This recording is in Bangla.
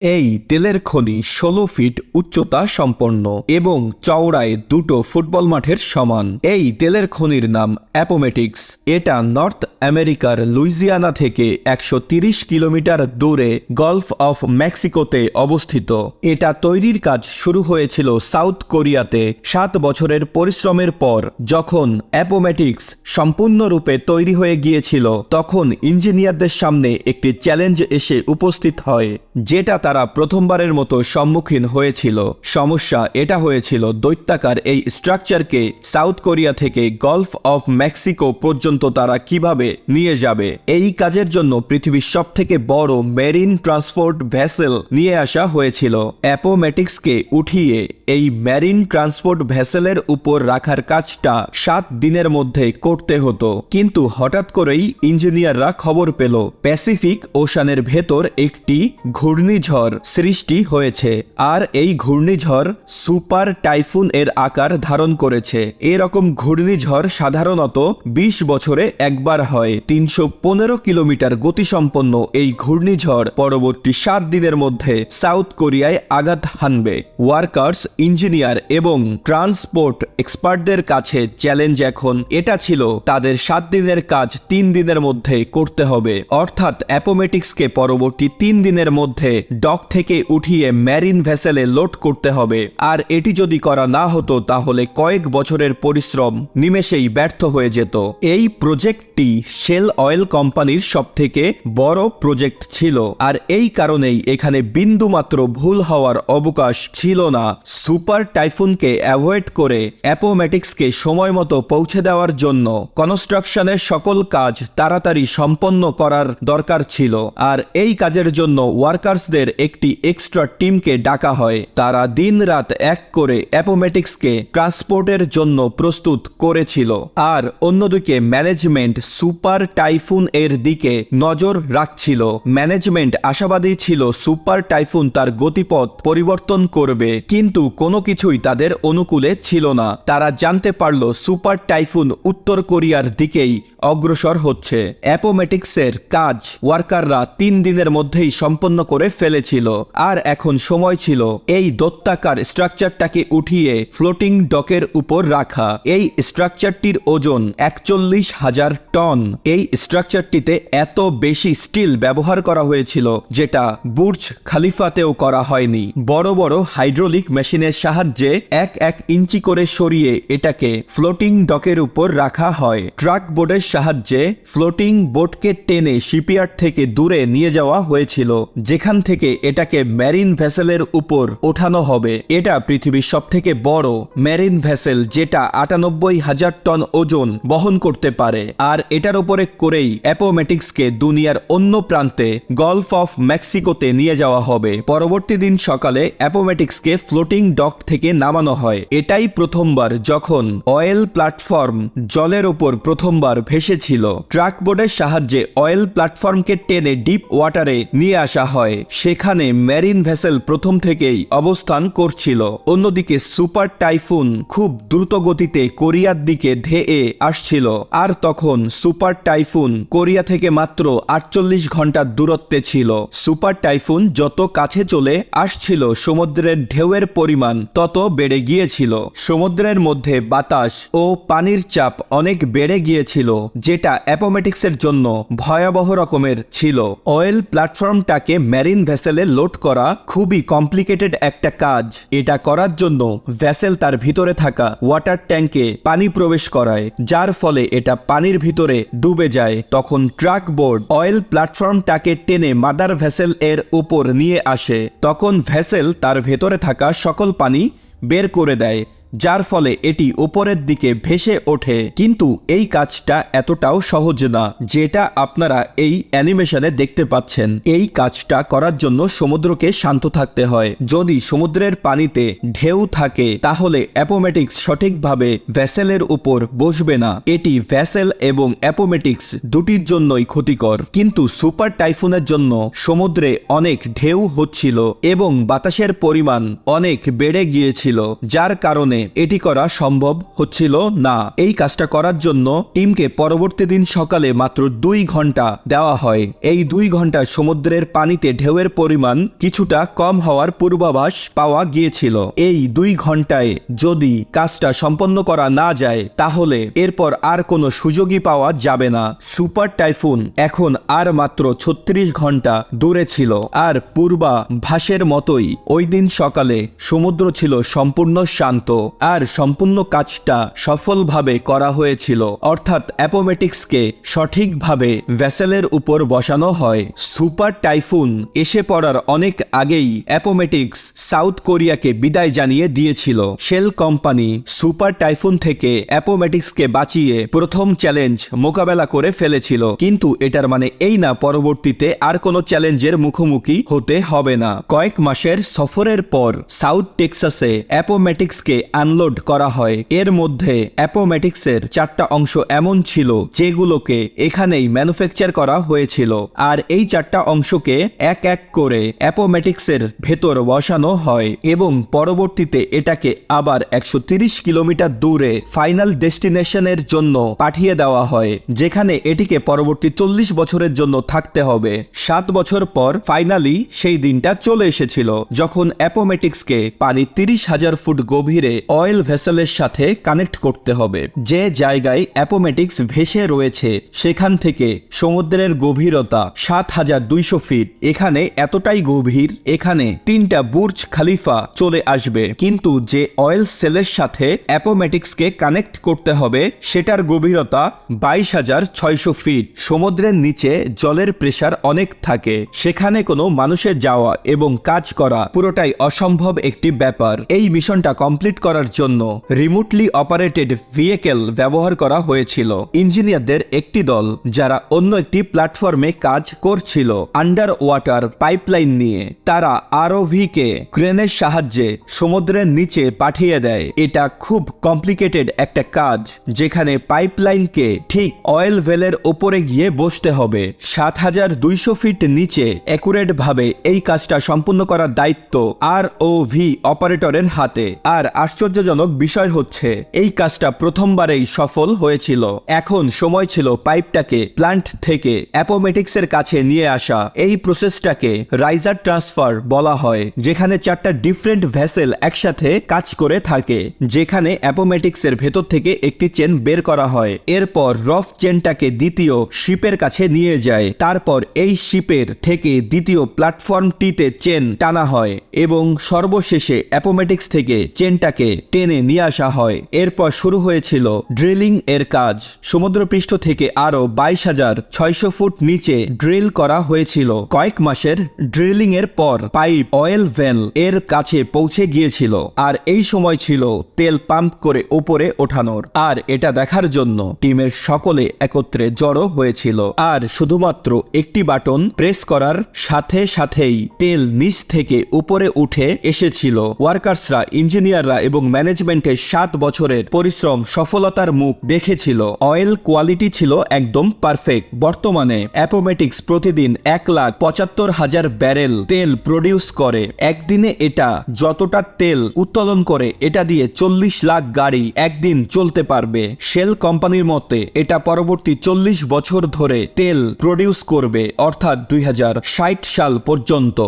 এই তেলের খনি ১৬ ফিট উচ্চতা সম্পন্ন এবং চওড়ায় দুটো ফুটবল মাঠের সমান। এই তেলের খনির নাম অ্যাপোমেটিক্স। এটা নর্থ আমেরিকার লুইজিয়ানা থেকে ১৩০ কিলোমিটার দূরে গলফ অফ মেক্সিকোতে অবস্থিত। এটা তৈরির কাজ শুরু হয়েছিল সাউথ কোরিয়াতে ৭ বছরের পরিশ্রমের পর। যখন অ্যাপোমেটিক্স সম্পূর্ণরূপে তৈরি হয়ে গিয়েছিল তখন ইঞ্জিনিয়ারদের সামনে একটি চ্যালেঞ্জ এসে উপস্থিত হয়, যেটা তারা প্রথমবারের মতো সম্মুখীন হয়েছিল। সমস্যা এটা হয়েছিল, দৈত্যাকার এই স্ট্রাকচারকে সাউথ কোরিয়া থেকে গলফ অফ মেক্সিকো পর্যন্ত তারা কিভাবে নিয়ে যাবে। এই কাজের জন্য পৃথিবীর সবথেকে বড় মেরিন ট্রান্সপোর্ট ভেসেল নিয়ে আসা হয়েছিল। অ্যাপোমেটিক্সকে উঠিয়ে এই মেরিন ট্রান্সপোর্ট ভেসেলের উপর রাখার কাজটা ৭ দিনের মধ্যে করতে হতো। কিন্তু হঠাৎ করেই ইঞ্জিনিয়াররা খবর পেল প্যাসিফিক ওশানের ভেতর একটি ঘূর্ণিঝড় সৃষ্টি হয়েছে, আর এই ঘূর্ণিঝড় সুপার টাইফুন এর আকার ধারণ করেছে। এরকম ঘূর্ণিঝড় সাধারণত ২০ বছরে একবার হয়। ৩১৫ কিলোমিটার গতিসম্পন্ন এই ঘূর্ণিঝড় পরবর্তী ৭ দিনের মধ্যে সাউথ কোরিয়ায় আঘাত হানবে। ওয়ার্কার্স, ইঞ্জিনিয়ার এবং ট্রান্সপোর্ট এক্সপার্টদের কাছে চ্যালেঞ্জ এখন এটা ছিল, তাদের ৭ দিনের কাজ ৩ দিনের মধ্যে করতে হবে। অর্থাৎ অ্যাপোমেটিক্সকে পরবর্তী ৩ দিনের মধ্যে ডক থেকে উঠিয়ে মেরিন ভেসেলে লোড করতে হবে। আর এটি যদি করা না হতো তাহলে কয়েক বছরের পরিশ্রম নিমেষেই ব্যর্থ হয়ে যেত। এই প্রজেক্টটি শেল অয়েল কোম্পানির সবথেকে বড় প্রজেক্ট ছিল, আর এই কারণেই এখানে বিন্দুমাত্র ভুল হওয়ার অবকাশ ছিল না। সুপার টাইফুনকে অ্যাভয়েড করে অ্যাপোমেটিক্সকে সময় মতো পৌঁছে দেওয়ার জন্য কনস্ট্রাকশনের সকল কাজ তাড়াতাড়ি সম্পন্ন করার দরকার ছিল। আর এই কাজের জন্য ওয়ার্কার্সদের একটি এক্সট্রা টিমকে ডাকা হয়। তারা দিন রাত এক করে অ্যাপোমেটিক্সকে ট্রান্সপোর্টের জন্য প্রস্তুত করেছিল। আর অন্যদিকে ম্যানেজমেন্ট সুপার টাইফুন এর দিকে নজর রাখছিল। ম্যানেজমেন্ট আশাবাদী ছিল সুপার টাইফুন তার গতিপথ পরিবর্তন করবে, কিন্তু কোনো কিছুই তাদের অনুকূলে ছিল না। তারা জানতে পারল সুপার টাইফুন উত্তর কোরিয়ার দিকেই অগ্রসর হচ্ছে। অ্যাপোমেটিক্সের কাজ ওয়ার্কাররা ৩ দিনের মধ্যেই সম্পন্ন করে ফেলেছিল, আর এখন সময় ছিল এই দৈত্যাকার স্ট্রাকচারটাকে উঠিয়ে ফ্লোটিং ডকের উপর রাখা। এই স্ট্রাকচারটির ওজন ৪১,০০০ টন। এই স্ট্রাকচারটিতে এত বেশি স্টিল ব্যবহার করা হয়েছিল যেটা বুর্জ খালিফাতেও করা হয়নি। বড় বড় হাইড্রোলিক মেশিনের সাহায্যে ১ ইঞ্চি করে সরিয়ে এটাকে ফ্লোটিং ডকের উপর রাখা হয়। ট্রাক বোর্ডের সাহায্যে ফ্লোটিং বোটকে টেনে শিপইয়ার্ড থেকে দূরে নিয়ে যাওয়া হয়েছিল, যেখান থেকে এটাকে মেরিন ভেসেলের উপর ওঠানো হবে। এটা পৃথিবীর সবথেকে বড় মেরিন ভেসেল, যেটা ৯৮,০০০ টন ওজন বহন করতে পারে। আর এটার উপরে করেই অ্যাপোমেটিক্সকে দুনিয়ার অন্য প্রান্তে গলফ অফ মেক্সিকোতে নিয়ে যাওয়া হবে। পরবর্তী দিন সকালে অ্যাপোমেটিক্সকে ফ্লোটিং ডক থেকে নামানো হয়। এটাই প্রথমবার যখন অয়েল প্ল্যাটফর্ম জলের ওপর প্রথমবার ভেসেছিল। ট্রাক বোর্ডের সাহায্যে অয়েল প্ল্যাটফর্মকে টেনে ডিপ ওয়াটারে নিয়ে আসা হয়। সেখানে মেরিন ভেসেল প্রথম থেকেই অবস্থান করছিল। অন্যদিকে সুপার টাইফুন খুব দ্রুত গতিতে কোরিয়ার দিকে ধেয়ে আসছিল। আর তখন সুপার টাইফুন কোরিয়া থেকে মাত্র ৪৮ ঘন্টার দূরত্বে ছিল। সুপার টাইফুন যত কাছে চলে আসছিল সমুদ্রের ঢেউয়ের পরিমাণ তত বেড়ে গিয়েছিল। সমুদ্রের মধ্যে বাতাস ও পানির চাপ অনেক বেড়ে গিয়েছিল, যেটা অ্যাপোমেটিক্সের জন্য ভয়াবহ রকমের ছিল। অয়েল প্ল্যাটফর্মটাকে মেরিন ভেসেলে লোড করা খুবই কমপ্লিকেটেড একটা কাজ। এটা করার জন্য ভেসেল তার ভিতরে থাকা ওয়াটার ট্যাঙ্কে পানি প্রবেশ করায়, যার ফলে এটা পানির ভিতরে ডুবে যায়। তখন ট্রাক বোর্ড অয়েল প্ল্যাটফর্মটাকে টেনে মাদার ভেসেল এর উপর নিয়ে আসে। তখন ভেসেল তার ভেতরে থাকা সকল পানি বের করে দেয়, যার ফলে এটি উপরের দিকে ভেসে ওঠে। কিন্তু এই কাজটা এতটাও সহজ না, যেটা আপনারা এই অ্যানিমেশনে দেখতে পাচ্ছেন। এই কাজটা করার জন্য সমুদ্রকে শান্ত থাকতে হয়। যদি সমুদ্রের পানিতে ঢেউ থাকে তাহলে অ্যাপোমেটিক্স সঠিকভাবে ভেসেলের উপর বসবে না। এটি ভেসেল এবং অ্যাপোমেটিক্স দুটির জন্যই ক্ষতিকর। কিন্তু সুপার টাইফুনের জন্য সমুদ্রে অনেক ঢেউ হচ্ছিল এবং বাতাসের পরিমাণ অনেক বেড়ে গিয়েছিল, যার কারণে এটি করা সম্ভব হচ্ছিল না। এই কাজটা করার জন্য টিমকে পরবর্তী দিন সকালে মাত্র 2 ঘন্টা দেওয়া হয়। এই 2 ঘন্টা সমুদ্রের পানিতে ঢেউয়ের পরিমাণ কিছুটা কম হওয়ার পূর্বাভাস পাওয়া গিয়েছিল। এই 2 ঘন্টায় যদি কাজটা সম্পন্ন করা না যায় তাহলে এরপর আর কোনো সুযোগই পাওয়া যাবে না। সুপার টাইফুন এখন আর মাত্র 36 ঘন্টা দূরে ছিল। আর পূর্বাভাসের মতোই ওই দিন সকালে সমুদ্র ছিল সম্পূর্ণ শান্ত আর সম্পূর্ণ কাজটা সফলভাবে করা হয়েছিল। অর্থাৎ অ্যাপোমেটিক্সকে সঠিকভাবে ভেসেলের উপর বসানো হয়। সুপার টাইফুন এসে পড়ার অনেক আগেই অ্যাপোমেটিক্স সাউথ কোরিয়াকে বিদায় জানিয়ে দিয়েছিল। শেল কোম্পানি সুপার টাইফুন থেকে অ্যাপোমেটিক্সকে বাঁচিয়ে প্রথম চ্যালেঞ্জ মোকাবেলা করে ফেলেছিল, কিন্তু এটার মানে এই না পরবর্তীতে আর কোনো চ্যালেঞ্জের মুখোমুখি হতে হবে না। কয়েক মাসের সফরের পর সাউথ টেক্সাসে অ্যাপোমেটিক্সকে আনলোড করা হয়। এর মধ্যে অ্যাপোমেটিক্সের 4টা অংশ এমন ছিল যেগুলোকে এখানেই ম্যানুফ্যাকচার করা হয়েছিল, আর এই 4টা অংশকে এক এক করে অ্যাপোমেটিক্সের ভেতর বসানো হয় এবং পরবর্তীতে এটাকে আবার 130 কিলোমিটার দূরে ফাইনাল ডেস্টিনেশনের জন্য পাঠিয়ে দেওয়া হয়, যেখানে এটিকে পরবর্তী 40 বছরের জন্য থাকতে হবে। 7 বছর পর ফাইনালি সেই দিনটা চলে এসেছিল যখন অ্যাপোমেটিক্সকে পানি 30,000 ফুট গভীরে অয়েল ভেসেলের সাথে কানেক্ট করতে হবে। যে জায়গায় অ্যাপোমেটিক্স ভেসে রয়েছে সেখান থেকে সমুদ্রের গভীরতা 7,200 ফিট। এখানে এতটাই গভীর, এখানে 3টা বুর্জ খালিফা চলে আসবে, কিন্তু যে অয়েল সেলের সাথে অ্যাপোমেটিক্সকে কানেক্ট করতে হবে সেটার গভীরতা 22,600 ফিট। সমুদ্রের নিচে জলের প্রেসার অনেক থাকে, সেখানে কোনো মানুষের যাওয়া এবং কাজ করা পুরোটাই অসম্ভব একটি ব্যাপার। এই মিশনটা কমপ্লিট করার জন্য রিমোটলি অপারেটেড ভেহিকেল ব্যবহার করা হয়েছিল। ইঞ্জিনিয়ারদের একটি দল যারা অন্য একটি প্ল্যাটফর্মে কাজ করছিল আন্ডার ওয়াটার পাইপলাইন নিয়ে, তারা আরওভিকে ক্রেনের সাহায্যে সমুদ্রের নিচে পাঠিয়ে দেয়। এটা খুব কমপ্লিকেটেড একটা কাজ, যেখানে পাইপলাইনকে ঠিক অয়েল ভেলের ওপরে গিয়ে বসতে হবে। 7,200 ফিট নিচে অ্যাকুরেট ভাবে এই কাজটা সম্পূর্ণ করার দায়িত্ব আরওভি অপারেটরের হাতে। আর আশ্চর্যজনক বিষয় হচ্ছে এই কাজটা প্রথমবারেই সফল হয়েছিল। এখন সময় ছিল পাইপটাকে প্ল্যান্ট থেকে অ্যাপোমেটিক্সের কাছে নিয়ে আসা। এই প্রসেসটাকে রাইজার ট্রান্সফার বলা হয়, যেখানে 4টা ডিফারেন্ট ভেসেল একসাথে কাজ করে থাকে, যেখানে অ্যাপোমেটিক্সের ভেতর থেকে একটি চেন বের করা হয়। এরপর রফ চেনটাকে দ্বিতীয় শিপের কাছে নিয়ে যায়। তারপর এই শিপের থেকে দ্বিতীয় প্ল্যাটফর্মটিতে চেন টানা হয় এবং সর্বশেষে অ্যাপোমেটিক্স থেকে চেনটাকে টেনে নিয়ে আসা হয়। এরপর শুরু হয়েছিল ড্রিলিং এর কাজ। সমুদ্রপৃষ্ঠ থেকে আরো 22,600 ফুট নিচে ড্রিল করা হয়েছিল। কয়েক মাসের ড্রিলিং এর পর পাইপ অয়েল ভেল এর কাছে পৌঁছে গিয়েছিল, আর এই সময় ছিল তেল পাম্প করে উপরে ওঠানোর। আর এটা দেখার জন্য টিমের সকলে একত্রে জড়ো হয়েছিল, আর শুধুমাত্র একটি বাটন প্রেস করার সাথে সাথেই তেল নিচ থেকে উপরে উঠে এসেছিল। ওয়ার্কার্সরা, ইঞ্জিনিয়াররা এবং ম্যানেজমেন্টের 7 বছরের পরিশ্রম সফলতার মুখ দেখেছিল। অয়েল কোয়ালিটি ছিল একদম পারফেক্ট। বর্তমানে অ্যাপোমেটিক্স প্রতিদিন 1,75,000 ব্যারেল তেল প্রডিউস করে। একদিনে এটা যতটা তেল উত্তোলন করে এটা দিয়ে 40 লাখ গাড়ি একদিন চলতে পারবে। শেল কোম্পানির মতে এটা পরবর্তী 40 বছর ধরে তেল প্রডিউস করবে, অর্থাৎ 2060 সাল পর্যন্ত।